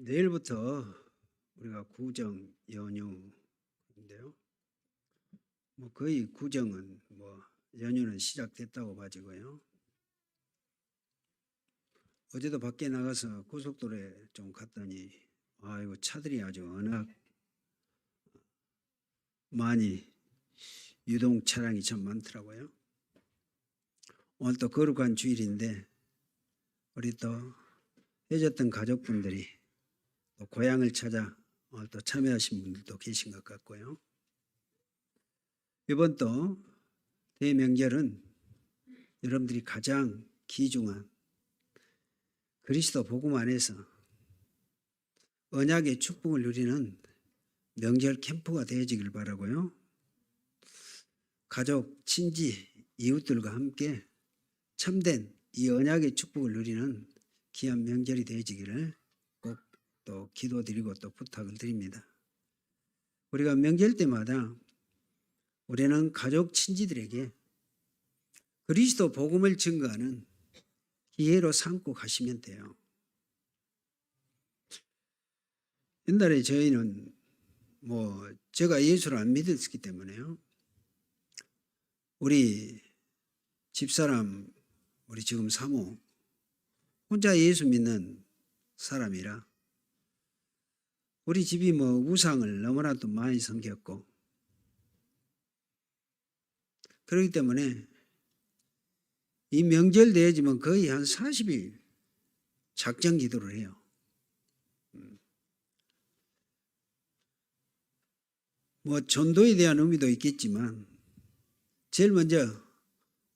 내일부터 우리가 구정 연휴인데요. 거의 구정은 연휴는 시작됐다고 봐지고요. 어제도 밖에 나가서 고속도로에 좀 갔더니 이거 차들이 아주 워낙 많이 유동 차량이 참 많더라고요. 오늘 또 거룩한 주일인데 우리 또 헤어졌던 가족분들이 또 고향을 찾아 오늘 또 참여하신 분들도 계신 것 같고요. 이번 또 대명절은 여러분들이 가장 귀중한 그리스도 복음 안에서 언약의 축복을 누리는 명절 캠프가 되어지길 바라고요. 가족, 친지, 이웃들과 함께 참된 이 언약의 축복을 누리는 귀한 명절이 되어지기를 꼭 또 기도드리고 또 부탁을 드립니다. 우리가 명절 때마다 우리는 가족, 친지들에게 그리스도 복음을 증거하는 기회로 삼고 가시면 돼요. 옛날에 저희는 제가 예수를 안 믿었기 때문에요. 우리 집사람, 우리 지금 사모 혼자 예수 믿는 사람이라 우리 집이 우상을 너무나도 많이 섬겼고 그렇기 때문에 이 명절 되어지면 거의 한 40일 작정 기도를 해요. 전도에 대한 의미도 있겠지만 제일 먼저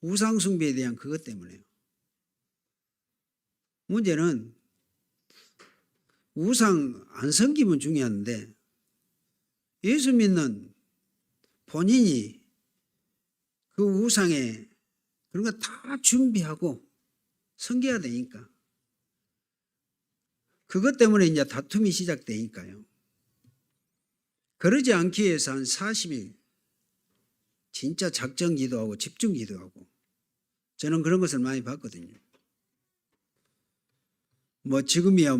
우상 숭배에 대한 그것 때문에요. 문제는 우상 안 섬기면 중요한데 예수 믿는 본인이 그 우상에 그런 거 다 준비하고 섬겨야 되니까 그것 때문에 이제 다툼이 시작되니까요. 그러지 않기 위해서 한 40일 진짜 작정 기도하고 집중 기도하고 저는 그런 것을 많이 봤거든요. 지금이야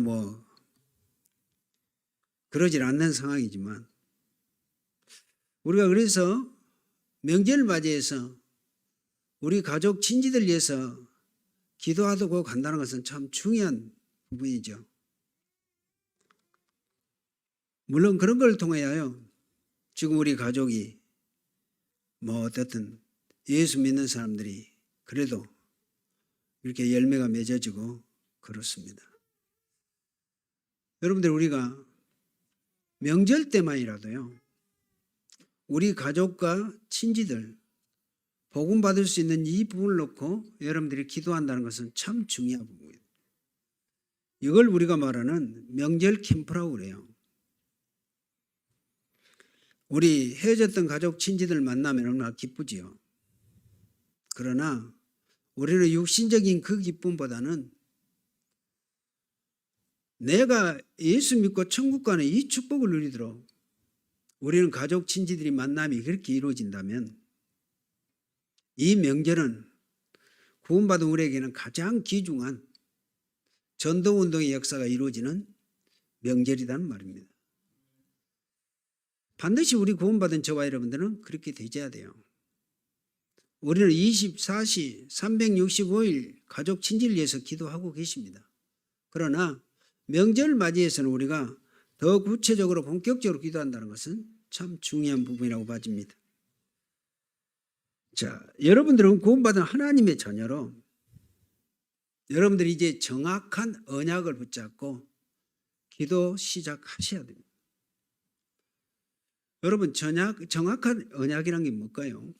그러질 않는 상황이지만 우리가 그래서 명절을 맞이해서 우리 가족 친지들 위해서 기도하고 간다는 것은 참 중요한 부분이죠. 물론 그런 걸 통하여 지금 우리 가족이 어떻든 예수 믿는 사람들이 그래도 이렇게 열매가 맺어지고 그렇습니다. 여러분들 우리가 명절 때만이라도요. 우리 가족과 친지들 복음 받을 수 있는 이 부분을 놓고 여러분들이 기도한다는 것은 참 중요한 부분이에요. 이걸 우리가 말하는 명절 캠프라고 그래요. 우리 헤어졌던 가족 친지들 만나면 얼마나 기쁘지요. 그러나 우리는 육신적인 그 기쁨보다는 내가 예수 믿고 천국 가는 이 축복을 누리도록 우리는 가족 친지들이 만남이 그렇게 이루어진다면 이 명절은 구원받은 우리에게는 가장 귀중한 전도운동의 역사가 이루어지는 명절이라는 말입니다. 반드시 우리 구원받은 저와 여러분들은 그렇게 되셔야 돼요. 우리는 24시 365일 가족 친지를 위해서 기도하고 계십니다. 그러나 명절을 맞이해서는 우리가 더 구체적으로 본격적으로 기도한다는 것은 참 중요한 부분이라고 봐집니다. 자, 여러분들은 구원받은 하나님의 자녀로 여러분들이 이제 정확한 언약을 붙잡고 기도 시작하셔야 됩니다. 여러분 정확한 언약이란 게 뭘까요?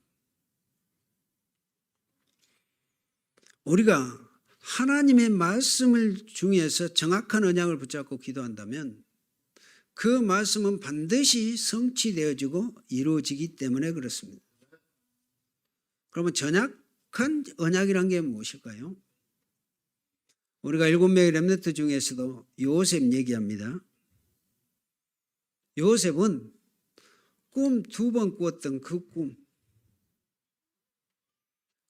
우리가 하나님의 말씀을 중에서 정확한 언약을 붙잡고 기도한다면 그 말씀은 반드시 성취되어지고 이루어지기 때문에 그렇습니다. 그러면 정확한 언약이란 게 무엇일까요? 우리가 7명의 렘넌트 중에서도 요셉 얘기합니다. 요셉은 꿈 2번 꾸었던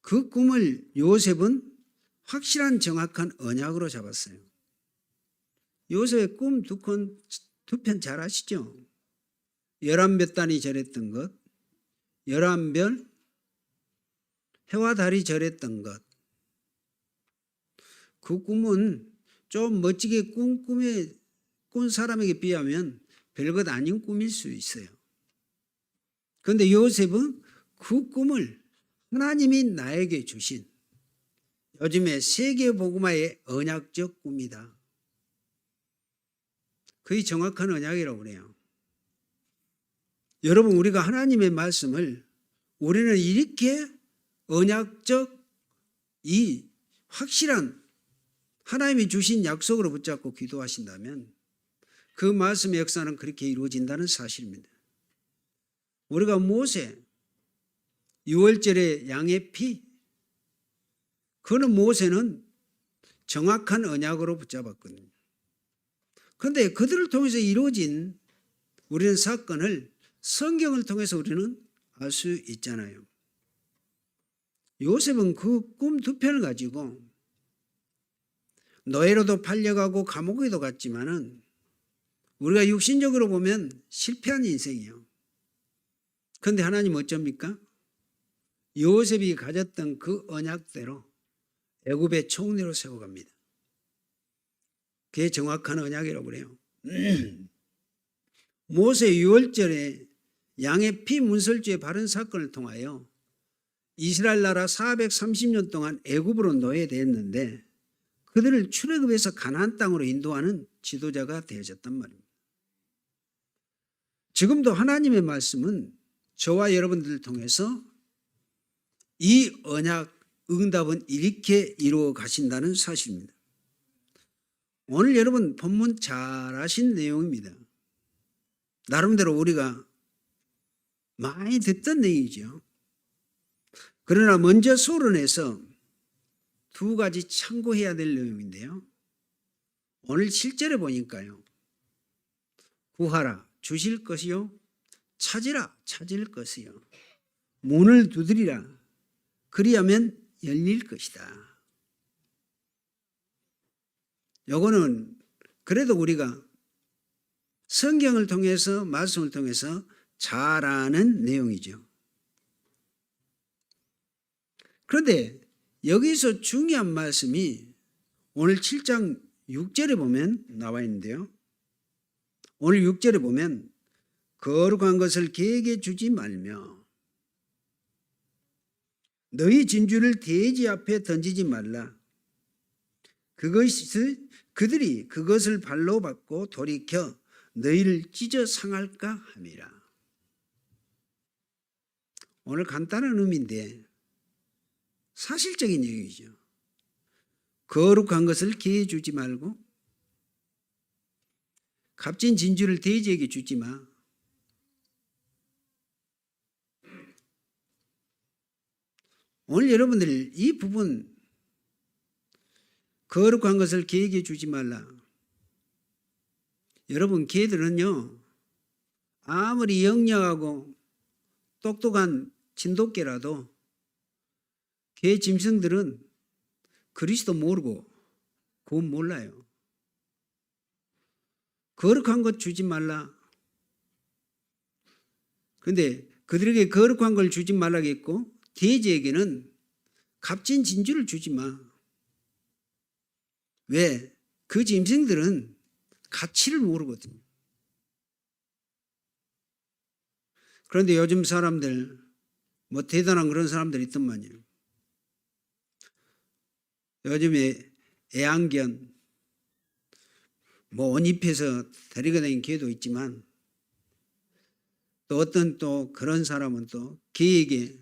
그 꿈을 요셉은 확실한 정확한 언약으로 잡았어요. 요셉의 꿈 두 편 잘 아시죠? 11몇 단이 절했던 것, 11별, 해와 달이 절했던 것. 그 꿈은 좀 멋지게 꾼 사람에게 비하면 별것 아닌 꿈일 수 있어요. 그런데 요셉은 그 꿈을 하나님이 나에게 주신 요즘에 세계복음화의 언약적 꿈이다. 거의 정확한 언약이라고 그래요. 여러분, 우리가 하나님의 말씀을 우리는 이렇게 언약적 이 확실한 하나님이 주신 약속으로 붙잡고 기도하신다면 그 말씀의 역사는 그렇게 이루어진다는 사실입니다. 우리가 모세 6월절에 양의 피, 그는 모세는 정확한 언약으로 붙잡았거든요. 그런데 그들을 통해서 이루어진 우리는 사건을 성경을 통해서 우리는 알 수 있잖아요. 요셉은 그 꿈 두 편을 가지고 노예로도 팔려가고 감옥에도 갔지만은 우리가 육신적으로 보면 실패한 인생이에요. 그런데 하나님 어쩝니까? 요셉이 가졌던 그 언약대로 애굽의 총리로 세워갑니다. 그게 정확한 언약이라고 그래요. 모세 6월절에 양의 피 문설주의 바른 사건을 통하여 이스라엘 나라 430년 동안 애굽으로 노예됐는데 그들을 출애굽해서 가나안 땅으로 인도하는 지도자가 되어졌단 말입니다. 지금도 하나님의 말씀은 저와 여러분들을 통해서 이 언약 응답은 이렇게 이루어 가신다는 사실입니다. 오늘 여러분 본문 잘 아신 내용입니다. 나름대로 우리가 많이 듣던 내용이죠. 그러나 먼저 소론에서 두 가지 참고해야 될 내용인데요. 오늘 7절에 보니까요. 구하라 주실 것이요 찾으라 찾을 것이요 문을 두드리라 그리하면 열릴 것이다. 요거는 그래도 우리가 성경을 통해서 말씀을 통해서 잘 아는 내용이죠. 그런데 여기서 중요한 말씀이 오늘 7장 6절에 보면 나와 있는데요. 오늘 6절에 보면 거룩한 것을 개에게 주지 말며 너희 진주를 돼지 앞에 던지지 말라. 그들이 그것을 발로 받고 돌이켜 너희를 찢어 상할까 함이라. 오늘 간단한 의미인데 사실적인 얘기죠. 거룩한 것을 개에 주지 말고 값진 진주를 돼지에게 주지 마. 오늘 여러분들 이 부분 거룩한 것을 개에게 주지 말라. 여러분 개들은요 아무리 영리하고 똑똑한 진돗개라도 개 짐승들은 그리스도 모르고 구원 몰라요. 거룩한 것 주지 말라. 그런데 그들에게 거룩한 걸 주지 말라겠고 돼지에게는 값진 진주를 주지 마. 왜? 그 짐승들은 가치를 모르거든요. 그런데 요즘 사람들 뭐 대단한 그런 사람들이 있더만요. 요즘에 애완견 뭐 옷 입혀서 데리고 다니는 개도 있지만 또 어떤 또 그런 사람은 또 개에게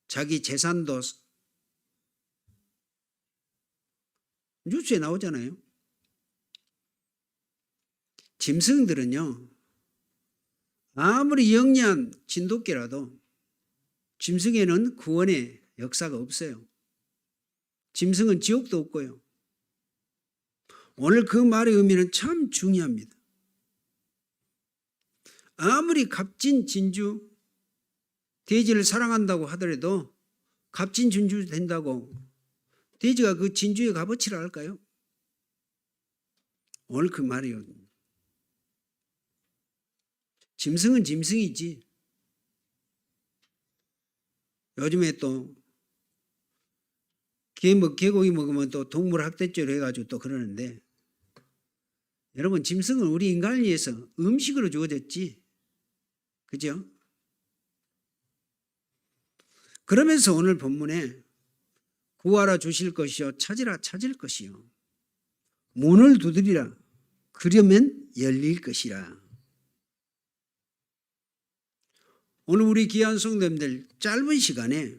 자기 재산도 뉴스에 나오잖아요. 짐승들은요 아무리 영리한 진돗개라도 짐승에는 구원의 역사가 없어요. 짐승은 지옥도 없고요. 오늘 그 말의 의미는 참 중요합니다. 아무리 값진 진주, 돼지를 사랑한다고 하더라도 값진 진주 된다고 돼지가 그 진주의 값어치를 알까요? 오늘 그 말이요. 짐승은 짐승이지. 요즘에 또 개고기 먹으면 또 동물학대죄로 해가지고 또 그러는데, 여러분, 짐승은 우리 인간을 위해서 음식으로 주어졌지. 그죠? 그러면서 오늘 본문에 구하라 주실 것이요 찾으라 찾을 것이요 문을 두드리라 그러면 열릴 것이라. 오늘 우리 귀한 성도님들, 짧은 시간에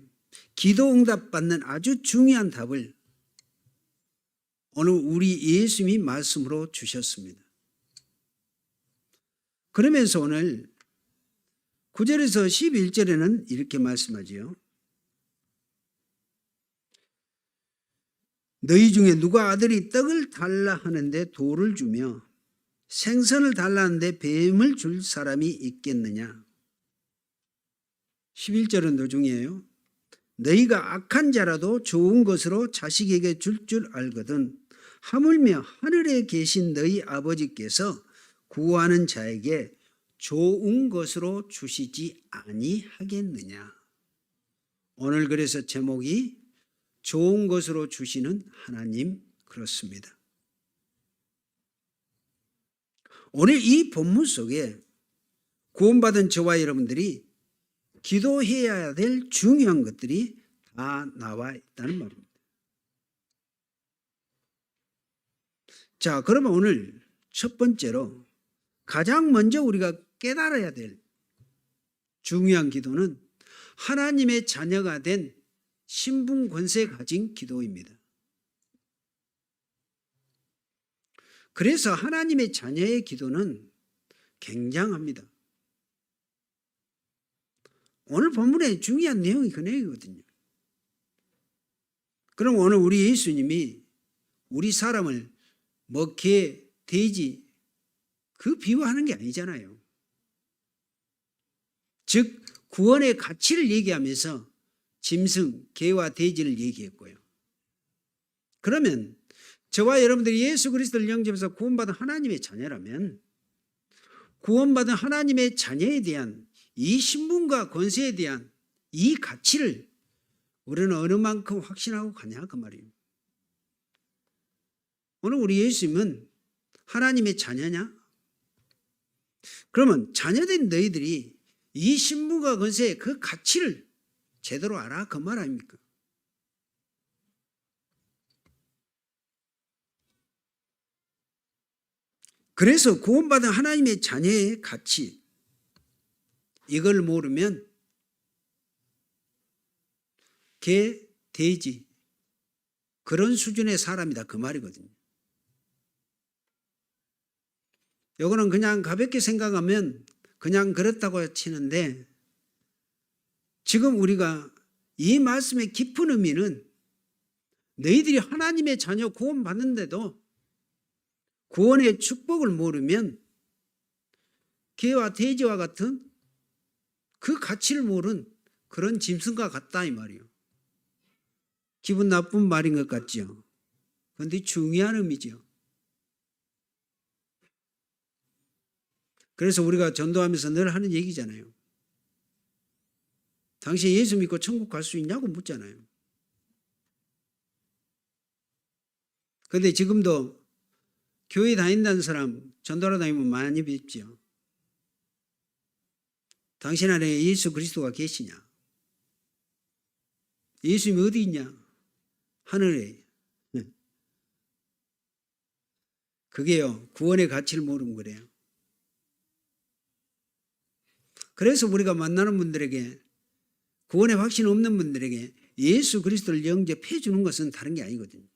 기도 응답 받는 아주 중요한 답을 오늘 우리 예수님이 말씀으로 주셨습니다. 그러면서 오늘 9절에서 11절에는 이렇게 말씀하지요. 너희 중에 누가 아들이 떡을 달라 하는데 돌을 주며 생선을 달라 하는데 뱀을 줄 사람이 있겠느냐. 11절은 도중이에요. 너희가 악한 자라도 좋은 것으로 자식에게 줄 알거든 하물며 하늘에 계신 너희 아버지께서 구하는 자에게 좋은 것으로 주시지 아니하겠느냐. 오늘 그래서 제목이 좋은 것으로 주시는 하나님, 그렇습니다. 오늘 이 본문 속에 구원받은 저와 여러분들이 기도해야 될 중요한 것들이 다 나와 있다는 말입니다. 자, 그러면 오늘 첫 번째로 가장 먼저 우리가 깨달아야 될 중요한 기도는 하나님의 자녀가 된 신분 권세 가진 기도입니다. 그래서 하나님의 자녀의 기도는 굉장합니다. 오늘 본문에 중요한 내용이 그 내용이거든요. 그럼 오늘 우리 예수님이 우리 사람을 개, 돼지 그 비유하는 게 아니잖아요. 즉 구원의 가치를 얘기하면서 짐승, 개와 돼지를 얘기했고요. 그러면 저와 여러분들이 예수 그리스도를 영접해서 구원받은 하나님의 자녀라면 구원받은 하나님의 자녀에 대한 이 신분과 권세에 대한 이 가치를 우리는 어느 만큼 확신하고 가냐 그 말이에요. 오늘 우리 예수님은 하나님의 자녀냐? 그러면 자녀된 너희들이 이 신분과 권세의 그 가치를 제대로 알아 그 말 아닙니까? 그래서 구원받은 하나님의 자녀의 가치, 이걸 모르면 개, 돼지 그런 수준의 사람이다 그 말이거든요. 이거는 그냥 가볍게 생각하면 그냥 그렇다고 치는데, 지금 우리가 이 말씀의 깊은 의미는 너희들이 하나님의 자녀 구원 받는데도 구원의 축복을 모르면 개와 돼지와 같은 그 가치를 모르는 그런 짐승과 같다 이 말이에요. 기분 나쁜 말인 것 같죠? 그런데 중요한 의미죠. 그래서 우리가 전도하면서 늘 하는 얘기잖아요. 당신 예수 믿고 천국 갈 수 있냐고 묻잖아요. 그런데 지금도 교회 다닌다는 사람 전도하러 다니면 많이 뵙죠. 당신 안에 예수 그리스도가 계시냐? 예수님이 어디 있냐? 하늘에. 그게요, 구원의 가치를 모르면 그래요. 그래서 우리가 만나는 분들에게, 구원의 확신 없는 분들에게 예수 그리스도를 영접해 주는 것은 다른 게 아니거든요.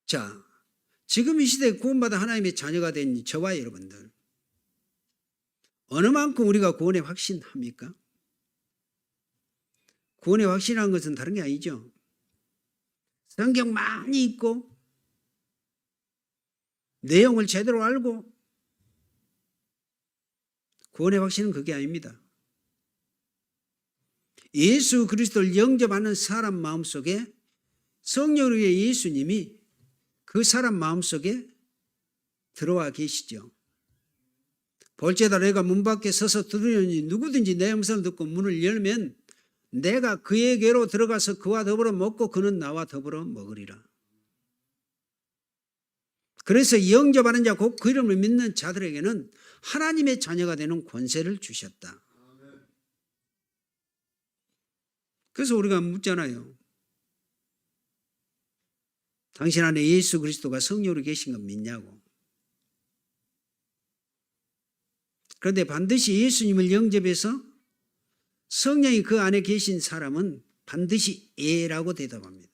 자, 지금 이 시대에 구원받아 하나님의 자녀가 된 저와 여러분들, 어느 만큼 우리가 구원의 확신합니까? 구원의 확신이라는 것은 다른 게 아니죠. 성경 많이 읽고 내용을 제대로 알고, 구원의 확신은 그게 아닙니다. 예수 그리스도를 영접하는 사람 마음속에 성령의 예수님이 그 사람 마음속에 들어와 계시죠. 볼지어다 내가 문 밖에 서서 두드리니 누구든지 내 음성을 듣고 문을 열면 내가 그에게로 들어가서 그와 더불어 먹고 그는 나와 더불어 먹으리라. 그래서 영접하는 자 곧 그 이름을 믿는 자들에게는 하나님의 자녀가 되는 권세를 주셨다. 그래서 우리가 묻잖아요. 당신 안에 예수 그리스도가 성령으로 계신 거 믿냐고. 그런데 반드시 예수님을 영접해서 성령이 그 안에 계신 사람은 반드시 예라고 대답합니다.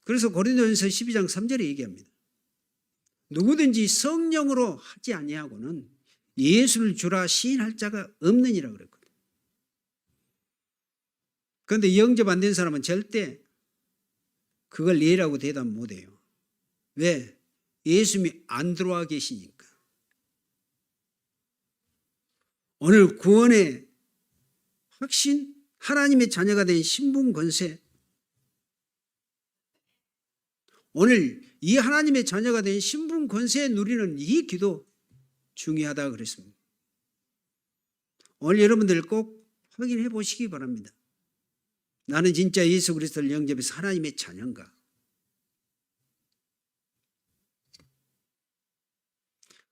그래서 고린도전서 12장 3절에 얘기합니다. 누구든지 성령으로 하지 아니하고는 예수를 주라 시인할 자가 없느니라 그랬거든요. 그런데 영접 안 된 사람은 절대 그걸 예라고 대답 못해요. 왜? 예수님이 안 들어와 계시니까. 오늘 구원의 확신, 하나님의 자녀가 된 신분 권세, 오늘 이 하나님의 자녀가 된 신분 권세에 누리는 이 기도 중요하다고 그랬습니다. 오늘 여러분들 꼭 확인해 보시기 바랍니다. 나는 진짜 예수 그리스도를 영접해서 하나님의 자녀인가?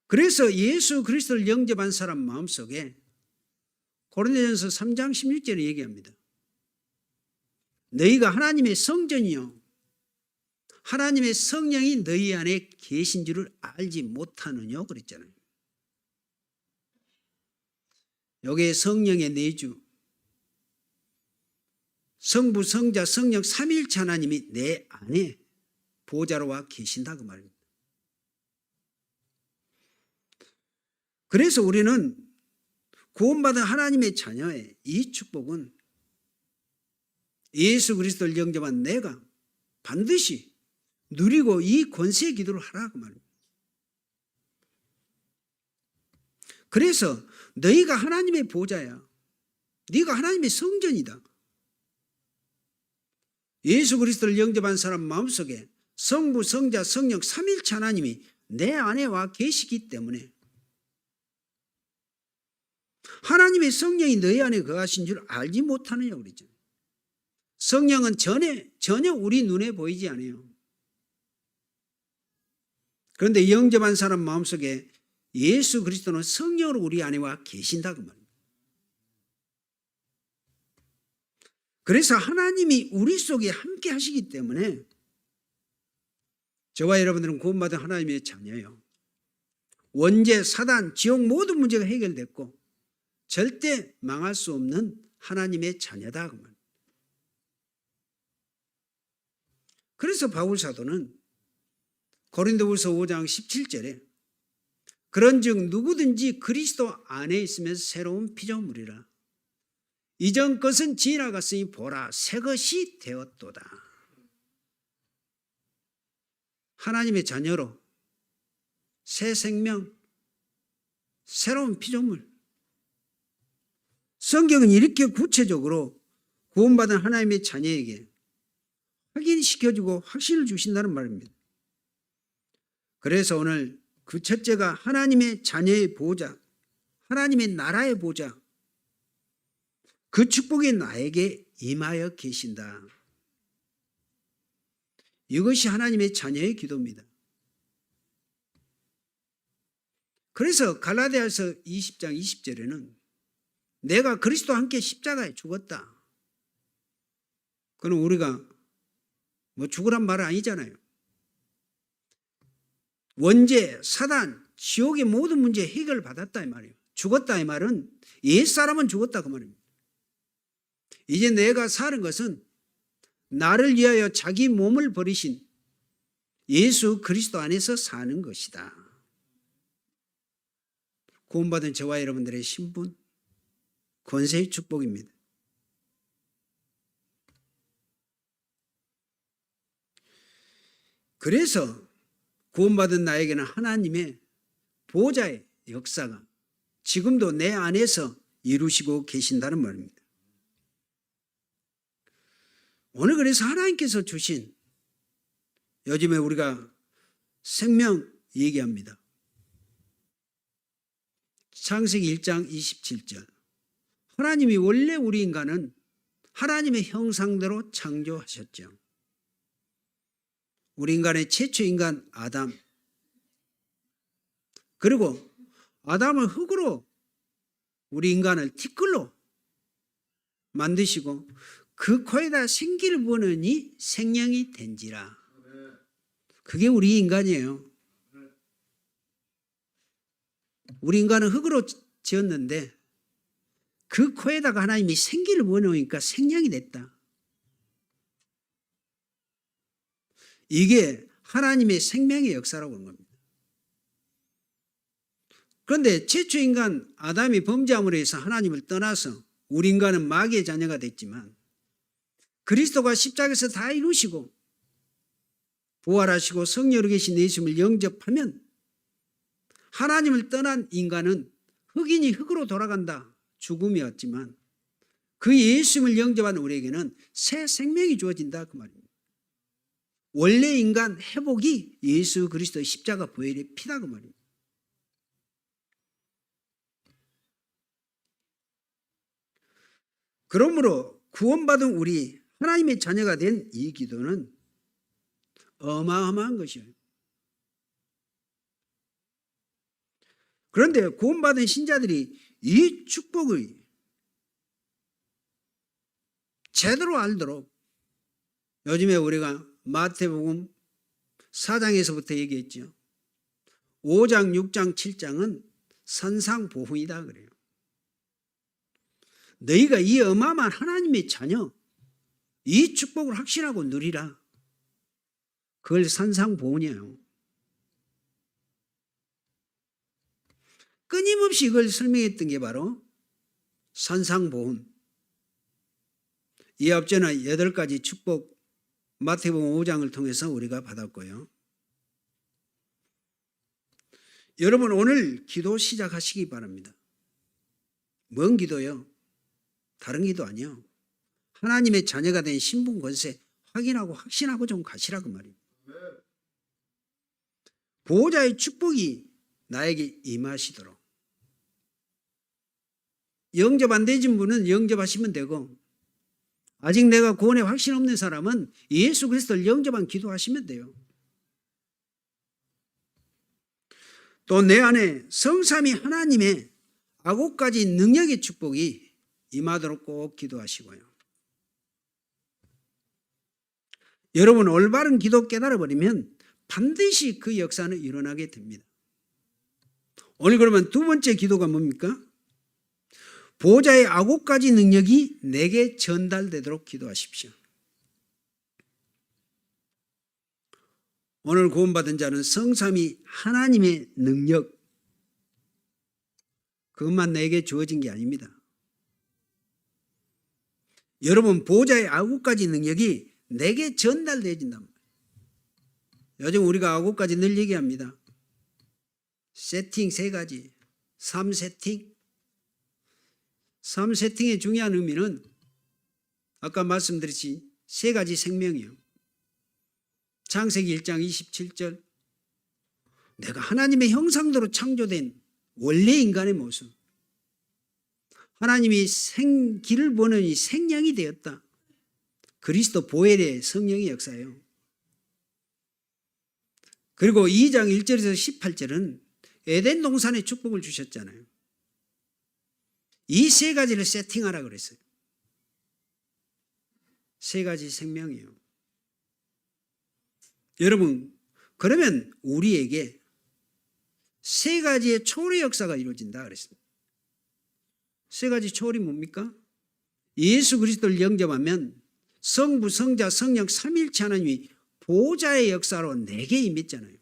그래서 예수 그리스도를 영접한 사람 마음속에 고린도전서 3장 16절에 얘기합니다. 너희가 하나님의 성전이요 하나님의 성령이 너희 안에 계신 줄을 알지 못하느냐 그랬잖아요. 여기에 성령의 내주, 성부, 성자, 성령 삼위일체 하나님이 내 안에 보좌로 와 계신다 그 말입니다. 그래서 우리는 구원받은 하나님의 자녀의 이 축복은 예수 그리스도를 영접한 내가 반드시 누리고 이 권세의 기도를 하라 그 말입니다. 그래서 너희가 하나님의 보좌야. 네가 하나님의 성전이다. 예수 그리스도를 영접한 사람 마음속에 성부, 성자, 성령 삼위일체 하나님이 내 안에 와 계시기 때문에 하나님의 성령이 너희 안에 거하신 줄 알지 못하느냐 그랬죠. 성령은 전혀 우리 눈에 보이지 않아요. 그런데 영접한 사람 마음속에 예수 그리스도는 성령으로 우리 안에 와 계신다 그 말입니다. 그래서 하나님이 우리 속에 함께 하시기 때문에 저와 여러분들은 구원받은 하나님의 자녀예요. 원죄, 사단, 지옥 모든 문제가 해결됐고 절대 망할 수 없는 하나님의 자녀다 그 말입니다. 그래서 바울 사도는 고린도후서 5장 17절에 그런즉 누구든지 그리스도 안에 있으면서 새로운 피조물이라. 이전 것은 지나갔으니 보라 새 것이 되었도다. 하나님의 자녀로 새 생명, 새로운 피조물. 성경은 이렇게 구체적으로 구원받은 하나님의 자녀에게 확인시켜주고 확신을 주신다는 말입니다. 그래서 오늘 그 첫째가 하나님의 자녀의 보좌, 하나님의 나라의 보좌, 그 축복이 나에게 임하여 계신다. 이것이 하나님의 자녀의 기도입니다. 그래서 갈라디아서 20장 20절에는 내가 그리스도와 함께 십자가에 죽었다. 그럼 우리가 뭐 죽으란 말은 아니잖아요. 원죄, 사단, 지옥의 모든 문제 해결을 받았다 이 말이에요. 죽었다 이 말은 옛사람은 죽었다 그 말입니다. 이제 내가 사는 것은 나를 위하여 자기 몸을 버리신 예수 그리스도 안에서 사는 것이다. 구원받은 저와 여러분들의 신분, 권세의 축복입니다. 그래서 구원받은 나에게는 하나님의 보좌의 역사가 지금도 내 안에서 이루시고 계신다는 말입니다. 오늘 그래서 하나님께서 주신 요즘에 우리가 생명 얘기합니다. 창세기 1장 27절. 하나님이 원래 우리 인간은 하나님의 형상대로 창조하셨죠. 우리 인간의 최초 인간 아담. 그리고 아담을 흙으로 우리 인간을 티끌로 만드시고 그 코에다 생기를 부으니 생명이 된지라. 그게 우리 인간이에요. 우리 인간은 흙으로 지었는데 그 코에다가 하나님이 생기를 부어놓으니까 생명이 됐다. 이게 하나님의 생명의 역사라고 하는 겁니다. 그런데 최초 인간 아담이 범죄함으로 해서 하나님을 떠나서 우리 인간은 마귀의 자녀가 됐지만 그리스도가 십자가에서 다 이루시고 부활하시고 성령으로 계신 예수님을 영접하면 하나님을 떠난 인간은 흑인이 흑으로 돌아간다. 죽음이었지만 그 예수님을 영접한 우리에게는 새 생명이 주어진다 그 말입니다. 원래 인간 회복이 예수 그리스도의 십자가 보혈의 피다 그 말입니다. 그러므로 구원받은 우리 하나님의 자녀가 된 이 기도는 어마어마한 것이에요. 그런데 구원받은 신자들이 이 축복을 제대로 알도록 요즘에 우리가 마태복음 4장에서부터 얘기했죠. 5장, 6장, 7장은 선상보훈이다 그래요. 너희가 이 어마어마한 하나님의 자녀, 이 축복을 확신하고 누리라. 그걸 선상보훈이에요. 끊임없이 이걸 설명했던 게 바로 선상보훈. 이 앞전에 8가지 축복 마태복음 5장을 통해서 우리가 받았고요. 여러분 오늘 기도 시작하시기 바랍니다. 뭔 기도요? 다른 기도 아니요. 하나님의 자녀가 된 신분 권세 확인하고 확신하고 좀 가시라고 말이에요. 보호자의 축복이 나에게 임하시도록. 영접 안 되신 분은 영접하시면 되고 아직 내가 구원에 확신 없는 사람은 예수 그리스도를 영접한 기도하시면 돼요. 또 내 안에 성삼위 하나님의 아곱가지 능력의 축복이 임하도록 꼭 기도하시고요. 여러분 올바른 기도 깨달아버리면 반드시 그 역사는 일어나게 됩니다. 오늘 그러면 두 번째 기도가 뭡니까? 보호자의 9가지 능력이 내게 전달되도록 기도하십시오. 오늘 구원받은 자는 성삼위 하나님의 능력 그것만 내게 주어진 게 아닙니다. 여러분 보호자의 9가지 능력이 내게 전달되어진답니다. 요즘 우리가 9가지 늘 얘기합니다. 세팅 3가지, 3세팅. 3세팅의 중요한 의미는 아까 말씀드렸지 3가지 생명이요. 창세기 1장 27절 내가 하나님의 형상대로 창조된 원래 인간의 모습 하나님이 생기를 보느니 생명이 되었다. 그리스도 보혈의 성령의 역사예요. 그리고 2장 1절에서 18절은 에덴 동산의 축복을 주셨잖아요. 이 3가지를 세팅하라 그랬어요. 3가지 생명이에요. 여러분 그러면 우리에게 3가지의 초월의 역사가 이루어진다 그랬습니다. 3가지 초월이 뭡니까? 예수 그리스도를 영접하면 성부, 성자, 성령 삼위일체 하나님이 보호자의 역사로 내게 임했잖아요.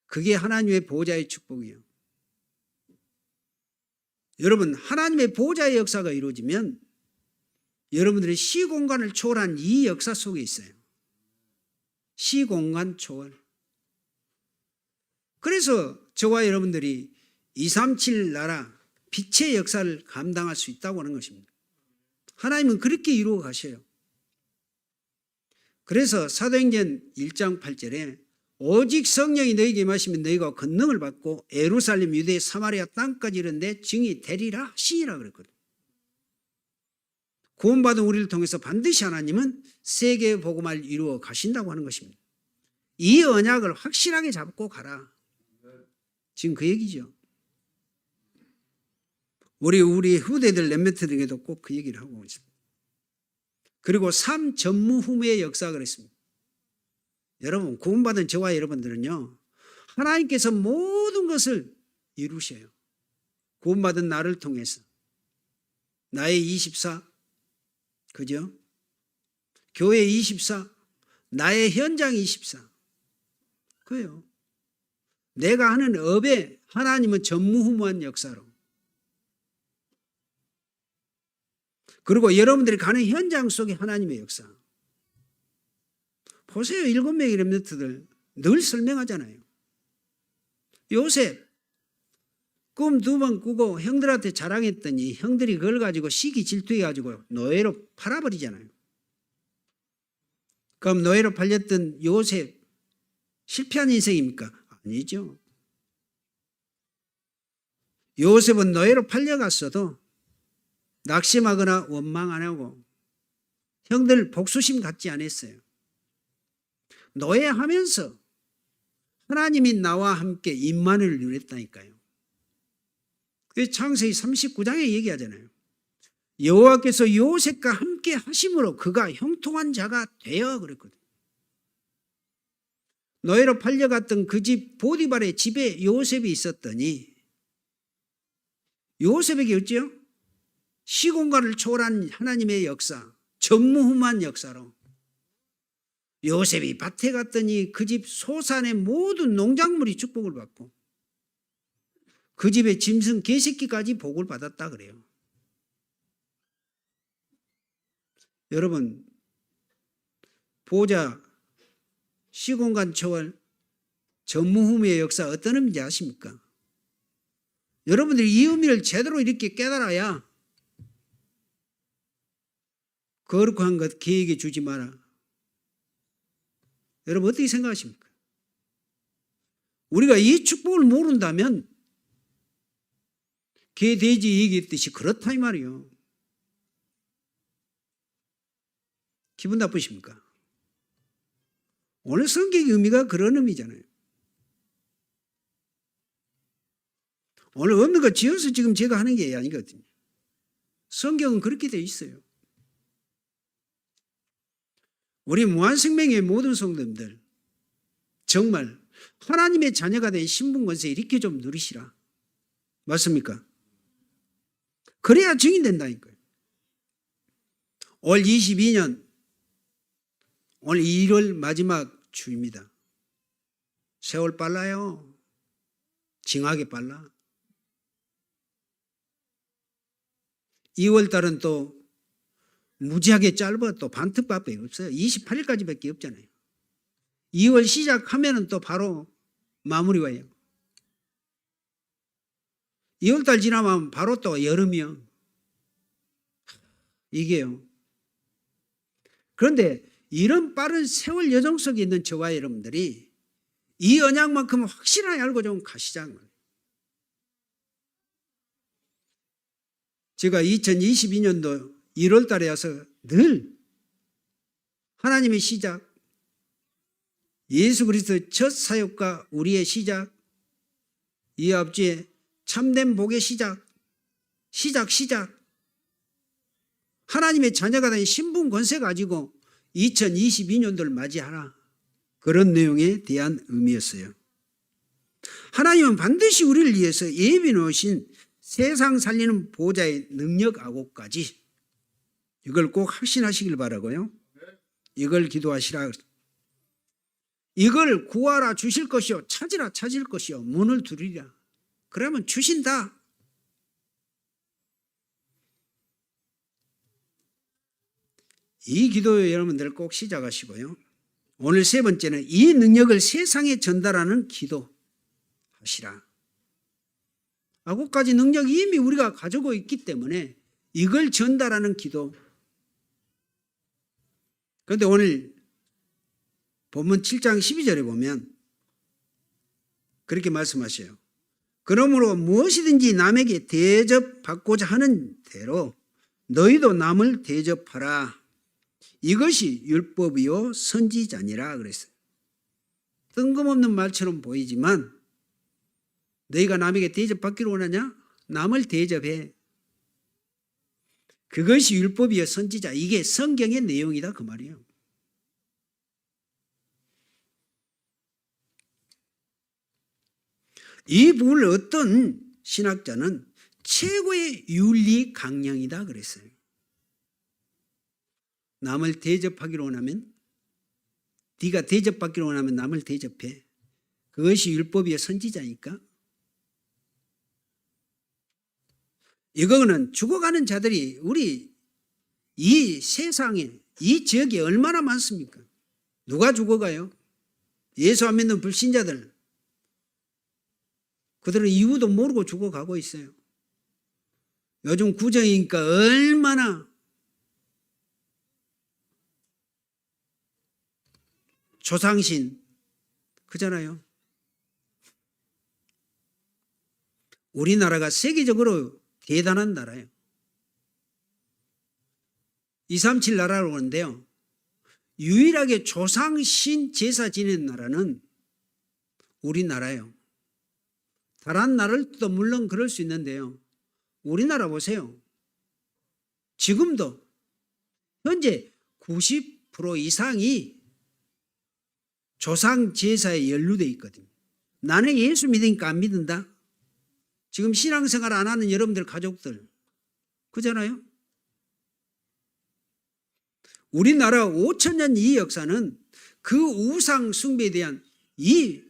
그게 하나님의 보호자의 축복이에요. 여러분 하나님의 보호자의 역사가 이루어지면 여러분들의 시공간을 초월한 이 역사 속에 있어요. 시공간 초월. 그래서 저와 여러분들이 237 나라 빛의 역사를 감당할 수 있다고 하는 것입니다. 하나님은 그렇게 이루어 가셔요. 그래서 사도행전 1장 8절에 오직 성령이 너희에게 임하시면 너희가 권능을 받고 예루살렘, 유대, 사마리아 땅까지 이르는데 증이 되리라 하시니라 그랬거든. 구원받은 우리를 통해서 반드시 하나님은 세계 복음을 이루어 가신다고 하는 것입니다. 이 언약을 확실하게 잡고 가라. 지금 그 얘기죠. 우리 후대들 렘넌트들에게도 꼭 그 얘기를 하고 있습니다. 그리고 삶 전무후무의 역사 그랬습니다. 여러분, 구원받은 저와 여러분들은요, 하나님께서 모든 것을 이루셔요. 구원받은 나를 통해서. 나의 24, 그죠? 교회 24, 나의 현장 24. 그래요. 내가 하는 업에 하나님은 전무후무한 역사로. 그리고 여러분들이 가는 현장 속에 하나님의 역사. 보세요. 7명의 렘넌트들 늘 설명하잖아요. 요셉 꿈 2번 꾸고 형들한테 자랑했더니 형들이 그걸 가지고 시기 질투해가지고 노예로 팔아버리잖아요. 그럼 노예로 팔렸던 요셉 실패한 인생입니까? 아니죠. 요셉은 노예로 팔려갔어도 낙심하거나 원망 안 하고 형들 복수심 갖지 않았어요. 노예하면서 하나님이 나와 함께 임마누엘을 누렸다니까요. 그래서 창세기 39장에 얘기하잖아요. 여호와께서 요셉과 함께 하심으로 그가 형통한 자가 되어 그랬거든요. 노예로 팔려갔던 그 집 보디발의 집에 요셉이 있었더니 요셉에게 어찌요? 시공간을 초월한 하나님의 역사, 전무후무한 역사로 요셉이 밭에 갔더니 그 집 소산의 모든 농작물이 축복을 받고 그 집의 짐승 개새끼까지 복을 받았다 그래요. 여러분, 보자 시공간 초월 전무후무의 역사 어떤 의미인지 아십니까? 여러분들이 이 의미를 제대로 이렇게 깨달아야 거룩한 것 계획에 주지 마라. 여러분 어떻게 생각하십니까? 우리가 이 축복을 모른다면 개, 돼지 얘기했듯이 그렇다 이 말이에요. 기분 나쁘십니까? 오늘 성경의 의미가 그런 의미잖아요. 오늘 없는 거 지어서 지금 제가 하는 게 아니거든요. 성경은 그렇게 되어 있어요. 우리 무한생명의 모든 성도님들 정말 하나님의 자녀가 된 신분권세 이렇게 좀 누리시라. 맞습니까? 그래야 증인된다니까요. 올 22년 오늘 1월 마지막 주입니다. 세월 빨라요. 징하게 빨라. 2월 달은 또 무지하게 짧아. 또 반특밖에 없어요. 28일까지밖에 없잖아요. 2월 시작하면 또 바로 마무리 와요. 2월 달 지나면 바로 또 여름이요. 이게요. 그런데 이런 빠른 세월 여정 속에 있는 저와 여러분들이 이 언약만큼 확실하게 알고 좀 가시자는 거예요. 제가 2022년도 1월 달에 와서 늘 하나님의 시작, 예수 그리스도의 첫 사역과 우리의 시작, 이 앞주에 참된 복의 시작, 하나님의 자녀가 된 신분 권세 가지고 2022년도를 맞이하라. 그런 내용에 대한 의미였어요. 하나님은 반드시 우리를 위해서 예비 놓으신 세상 살리는 보좌의 능력하고까지 이걸 꼭 확신하시길 바라고요. 이걸 기도하시라. 이걸 구하라 주실 것이요 찾으라 찾을 것이요 문을 두드리라. 그러면 주신다. 이 기도 여러분들 꼭 시작하시고요. 오늘 세 번째는 이 능력을 세상에 전달하는 기도 하시라. 아고까지 능력이 이미 우리가 가지고 있기 때문에 이걸 전달하는 기도. 그런데 오늘 본문 7장 12절에 보면 그렇게 말씀하셔요. 그러므로 무엇이든지 남에게 대접받고자 하는 대로 너희도 남을 대접하라. 이것이 율법이요 선지자니라 그랬어요. 뜬금없는 말처럼 보이지만 너희가 남에게 대접받기를 원하냐? 남을 대접해. 그것이 율법이요 선지자. 이게 성경의 내용이다 그 말이에요. 이 부분을 어떤 신학자는 최고의 윤리 강령이다 그랬어요. 남을 대접하기를 원하면, 네가 대접받기를 원하면 남을 대접해. 그것이 율법이요 선지자니까. 이거는 죽어가는 자들이 우리 이 세상에, 이 지역에 얼마나 많습니까? 누가 죽어가요? 예수 안 믿는 불신자들. 그들은 이유도 모르고 죽어가고 있어요. 요즘 구정이니까 얼마나 조상신 그잖아요. 우리나라가 세계적으로 대단한 나라예요. 237 나라로 오는데요. 유일하게 조상신 제사 지내는 나라는 우리나라예요. 다른 나라도 물론 그럴 수 있는데요. 우리나라 보세요. 지금도 현재 90% 이상이 조상 제사에 연루되어 있거든요. 나는 예수 믿으니까 안 믿는다. 지금 신앙생활 안 하는 여러분들 가족들 그잖아요. 우리나라 5,000년 이 역사는 그 우상 숭배에 대한 이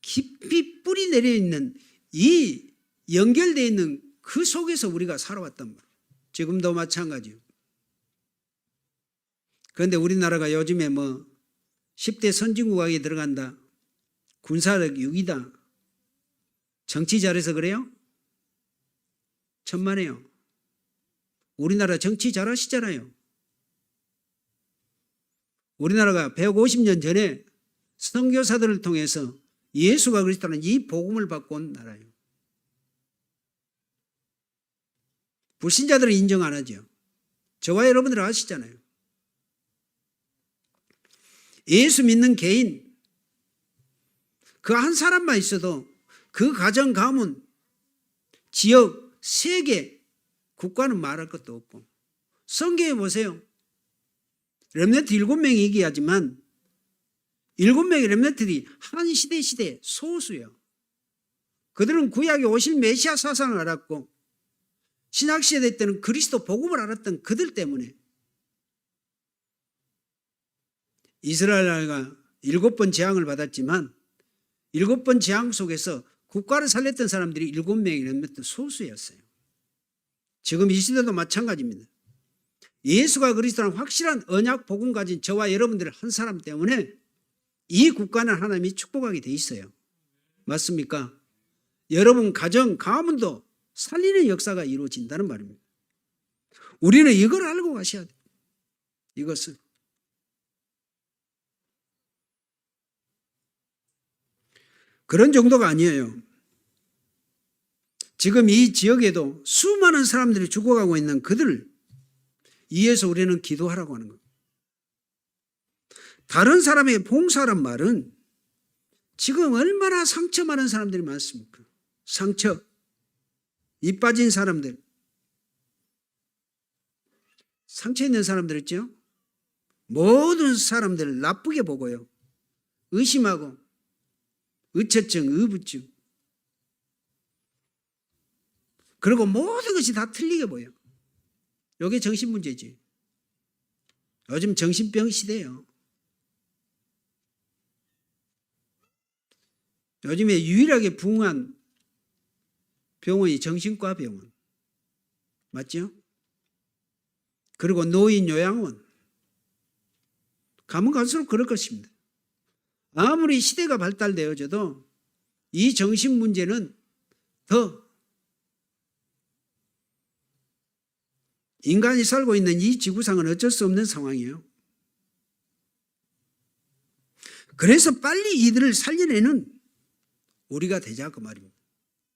깊이 뿌리 내려 있는 이 연결되어 있는 그 속에서 우리가 살아왔단 말이에요. 지금도 마찬가지요. 그런데 우리나라가 요즘에 10대 선진국에 들어간다. 군사력 6위다. 정치 잘해서 그래요? 천만에요. 우리나라 정치 잘하시잖아요. 우리나라가 150년 전에 선교사들을 통해서 예수가 그리스도라는 이 복음을 받고 온 나라예요. 불신자들은 인정 안 하죠. 저와 여러분들 아시잖아요. 예수 믿는 개인 그 한 사람만 있어도 그 가정, 가문, 지역, 세계, 국가는 말할 것도 없고 성경에 보세요. 렘넌트 7명이 얘기하지만 7명의 렘넌트들이 한 시대 소수예요. 그들은 구약에 오실 메시아 사상을 알았고 신약시대 때는 그리스도 복음을 알았던 그들 때문에 이스라엘가 7번 재앙을 받았지만 7번 재앙 속에서 국가를 살렸던 사람들이 7명이 렘넌트 소수였어요. 지금 이 시대도 마찬가지입니다. 예수가 그리스도라는 확실한 언약 복음 가진 저와 여러분들 한 사람 때문에 이 국가는 하나님이 축복하게 돼 있어요. 맞습니까? 여러분 가정, 가문도 살리는 역사가 이루어진다는 말입니다. 우리는 이걸 알고 가셔야 돼요. 이것을. 그런 정도가 아니에요. 지금 이 지역에도 수많은 사람들이 죽어가고 있는 그들을 위해서 우리는 기도하라고 하는 겁니다. 다른 사람의 봉사란 말은 지금 얼마나 상처 많은 사람들이 많습니까? 상처, 이 빠진 사람들, 상처 있는 사람들 있죠? 모든 사람들을 나쁘게 보고요. 의심하고, 의처증, 의부증. 그리고 모든 것이 다 틀리게 보여. 이게 정신문제지. 요즘 정신병 시대예요. 요즘에 유일하게 부흥한 병원이 정신과 병원. 맞죠? 그리고 노인 요양원. 가면 갈수록 그럴 것입니다. 아무리 시대가 발달되어져도 이 정신 문제는 더 인간이 살고 있는 이 지구상은 어쩔 수 없는 상황이에요. 그래서 빨리 이들을 살려내는 우리가 되자 그 말입니다.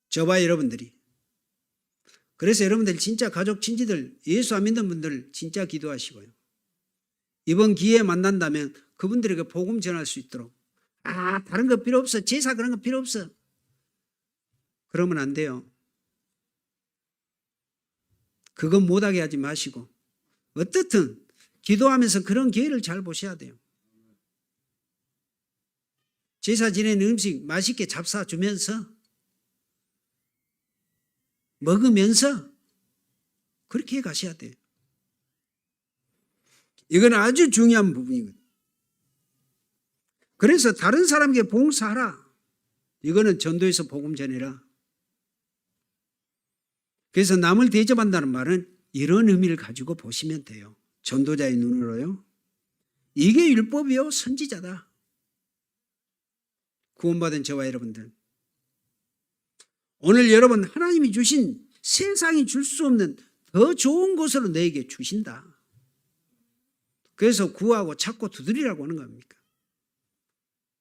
저와 여러분들이. 그래서 여러분들 진짜 가족 친지들 예수 안 믿는 분들 진짜 기도하시고요. 이번 기회에 만난다면 그분들에게 복음 전할 수 있도록 다른 거 필요 없어. 제사 그런 거 필요 없어. 그러면 안 돼요. 그건 못하게 하지 마시고 어떻든 기도하면서 그런 기회를 잘 보셔야 돼요. 제사 지내는 음식 맛있게 잡숴주면서 먹으면서 그렇게 가셔야 돼요. 이건 아주 중요한 부분이거든요. 그래서 다른 사람에게 봉사하라. 이거는 전도에서 복음 전해라. 그래서 남을 대접한다는 말은 이런 의미를 가지고 보시면 돼요. 전도자의 눈으로요. 이게 율법이요 선지자다. 구원받은 저와 여러분들. 오늘 여러분 하나님이 주신 세상이 줄 수 없는 더 좋은 것으로 너에게 주신다. 그래서 구하고 찾고 두드리라고 하는 겁니까?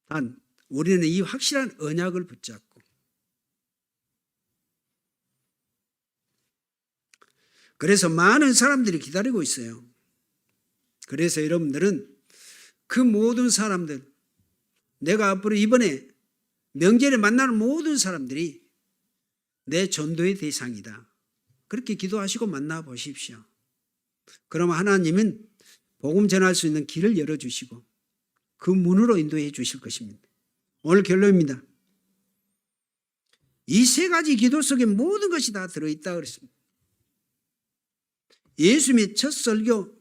단 우리는 이 확실한 언약을 붙잡고 그래서 많은 사람들이 기다리고 있어요. 그래서 여러분들은 그 모든 사람들 내가 앞으로 이번에 명절에 만나는 모든 사람들이 내 전도의 대상이다. 그렇게 기도하시고 만나보십시오. 그러면 하나님은 복음 전할 수 있는 길을 열어주시고 그 문으로 인도해 주실 것입니다. 오늘 결론입니다. 이 세 가지 기도 속에 모든 것이 다 들어있다 그랬습니다. 예수님의 첫 설교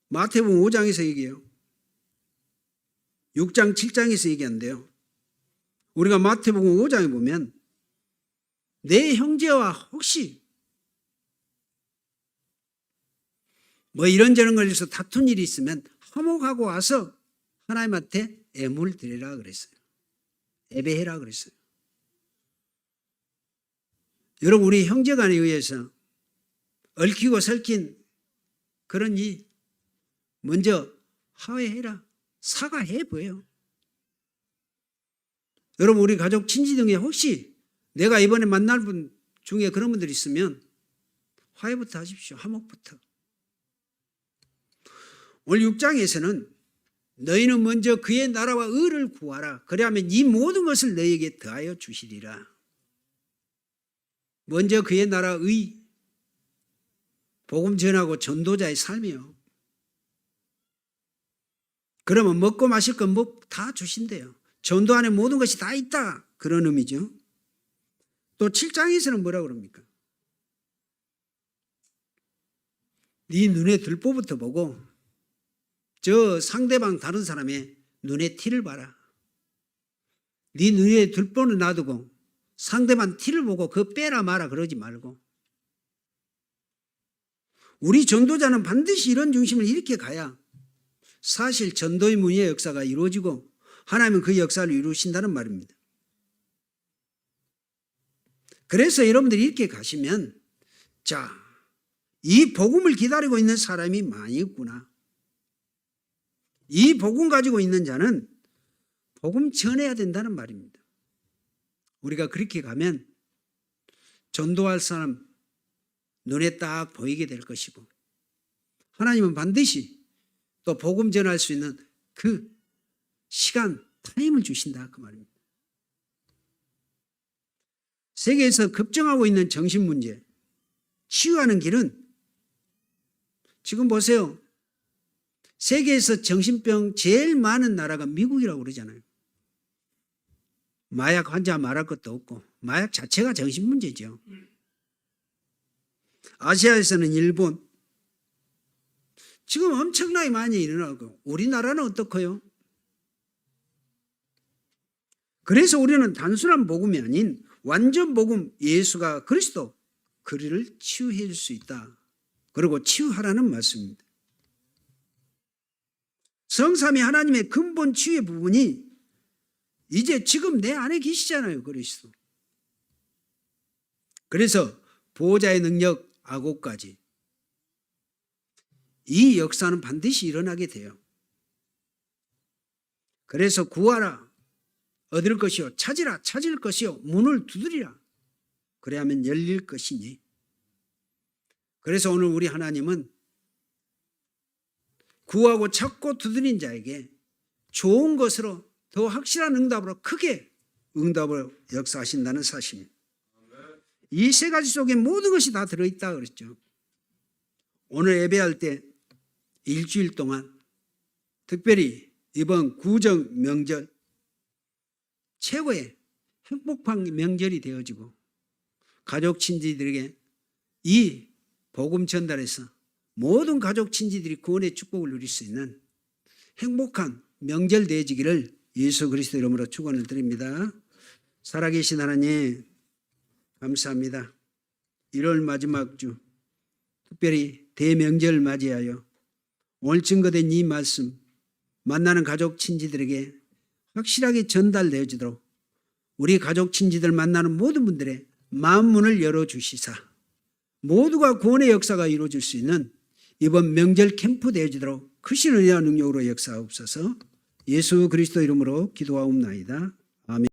마태복음 5장에서 얘기해요. 6장 7장에서 얘기한대요. 우리가 마태복음 5장에 보면 내 형제와 혹시 뭐 이런저런 걸해서 다툰 일이 있으면 화목하고 와서 하나님한테 애물 드리라 그랬어요. 예배해라 그랬어요. 여러분 우리 형제간에 의해서 얽히고 설킨 그런 일 먼저 화해해라. 사과해 보여요. 여러분 우리 가족 친지 중에 혹시 내가 이번에 만날 분 중에 그런 분들이 있으면 화해부터 하십시오. 화목부터. 오늘 6장에서는 너희는 먼저 그의 나라와 의를 구하라. 그리하면 이 모든 것을 너희에게 더하여 주시리라. 먼저 그의 나라 의 복음 전하고 전도자의 삶이요. 그러면 먹고 마실 건 다 주신대요. 전도 안에 모든 것이 다 있다. 그런 의미죠. 또 7장에서는 뭐라 그럽니까? 네 눈에 들보부터 보고 저 상대방 다른 사람의 눈에 티를 봐라. 네 눈에 들보는 놔두고 상대방 티를 보고 그거 빼라 마라 그러지 말고 우리 전도자는 반드시 이런 중심을 이렇게 가야 사실 전도의 문의의 역사가 이루어지고 하나님은 그 역사를 이루신다는 말입니다. 그래서 여러분들이 이렇게 가시면 자, 이 복음을 기다리고 있는 사람이 많이 있구나. 이 복음 가지고 있는 자는 복음 전해야 된다는 말입니다. 우리가 그렇게 가면 전도할 사람 눈에 딱 보이게 될 것이고 하나님은 반드시 또 복음 전할 수 있는 그 시간, 타임을 주신다 그 말입니다. 세계에서 급증하고 있는 정신 문제, 치유하는 길은 지금 보세요. 세계에서 정신병 제일 많은 나라가 미국이라고 그러잖아요. 마약 환자 말할 것도 없고 마약 자체가 정신 문제죠. 아시아에서는 일본 지금 엄청나게 많이 일어나고 우리나라는 어떻고요? 그래서 우리는 단순한 복음이 아닌 완전 복음 예수가 그리스도 그를 치유해 줄 수 있다. 그리고 치유하라는 말씀입니다. 성삼위 하나님의 근본 치유의 부분이 이제 지금 내 안에 계시잖아요. 그리스도. 그래서 보호자의 능력 아고까지 이 역사는 반드시 일어나게 돼요. 그래서 구하라 얻을 것이요 찾으라 찾을 것이요 문을 두드리라 그래야만 열릴 것이니. 그래서 오늘 우리 하나님은 구하고 찾고 두드린 자에게 좋은 것으로 더 확실한 응답으로 크게 응답을 역사하신다는 사실입니다. 이 세 가지 속에 모든 것이 다 들어있다 그랬죠. 오늘 예배할 때 일주일 동안 특별히 이번 구정 명절 최고의 행복한 명절이 되어지고 가족 친지들에게 이 복음 전달해서 모든 가족 친지들이 구원의 축복을 누릴 수 있는 행복한 명절 되어지기를 예수 그리스도 이름으로 축원을 드립니다. 살아계신 하나님 감사합니다. 1월 마지막 주 특별히 대명절을 맞이하여 오늘 증거된 이 말씀 만나는 가족 친지들에게 확실하게 전달되어지도록 우리 가족 친지들 만나는 모든 분들의 마음 문을 열어주시사 모두가 구원의 역사가 이루어질 수 있는 이번 명절 캠프 되어지도록 크신 은혜와 능력으로 역사하옵소서. 예수 그리스도 이름으로 기도하옵나이다.